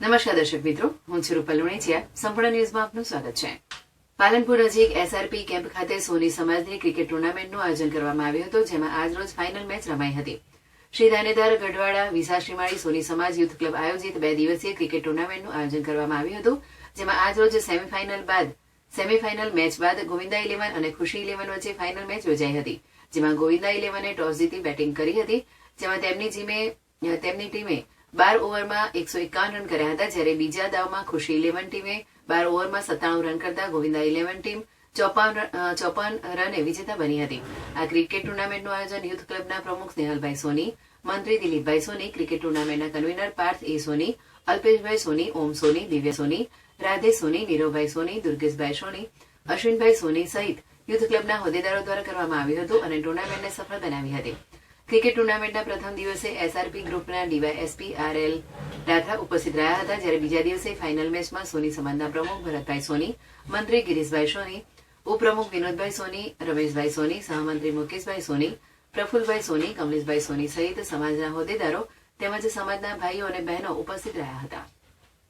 નમસ્કાર દર્શક મિત્રો, હું છું રૂપલ લુણીચિયા. સંપૂર્ણ ન્યૂઝમાં આપનું સ્વાગત છે. પાલનપુર નજીક એસઆરપી કેમ્પ ખાતે સોની સમાજની ક્રિકેટ ટુર્નામેન્ટનું આયોજન કરવામાં આવ્યું હતું, જેમાં આજરોજ ફાઇનલ મેચ રમાઈ હતી. શ્રી દાનેદાર ગઢવાડા વિસાશ્રીમાળી સોની સમાજ યુથ ક્લબ આયોજિત 2 દિવસીય ક્રિકેટ ટુર્નામેન્ટનું આયોજન કરવામાં આવ્યું હતું, જેમાં આજરોજ સેમીફાઇનલ મેચ બાદ ગોવિંદા 11 અને ખુશી 11 વચ્ચે ફાઇનલ મેચ યોજાઈ હતી, જેમાં ગોવિંદા 11એ ટોસ જીતી બેટિંગ કરી હતી, જેમાં તેમની ટીમે 12 ઓવરમાં 151 રન કર્યા હતા, જ્યારે બીજા દાવમાં ખુશી 11 ટીમે 12 ઓવરમાં 97 રન કરતા ગોવિંદા 11 ટીમ 54 રને વિજેતા બની હતી. આ ક્રિકેટ ટુર્નામેન્ટનું આયોજન યુથ ક્લબના પ્રમુખ સ્નેહલભાઈ સોની, મંત્રી દિલીપભાઈ સોની, ક્રિકેટ ટુર્નામેન્ટના કન્વીનર પાર્થ એ સોની, અલ્પેશભાઈ સોની, ઓમ સોની, દિવ્ય સોની, રાધે સોની, નીરવભાઈ સોની, દુર્ગેશભાઈ સોની, અશ્વિનભાઈ સોની સહિત યુથ ક્લબના હોદ્દેદારો દ્વારા કરવામાં આવ્યું હતું અને ટુર્નામેન્ટને સફળ બનાવી હતી. ક્રિકેટ ટુર્નામેન્ટના પ્રથમ દિવસે એસઆરપી ગ્રુપના ડીવાયએસપી આરએલ રાઠા ઉપસ્થિત રહ્યા હતા, જ્યારે બીજા દિવસે ફાઇનલ મેચમાં સોની સમાજના પ્રમુખ ભરતભાઈ સોની, મંત્રી ગિરીશભાઈ સોની, ઉપપ્રમુખ વિનોદભાઈ સોની, રમેશભાઈ સોની, સહમંત્રી મુકેશભાઈ સોની, પ્રફુલભાઈ સોની, કમલેશભાઈ સોની સહિત સમાજના હોદ્દેદારો તેમજ સમાજના ભાઈઓ અને બહેનો ઉપસ્થિત રહ્યા હતા.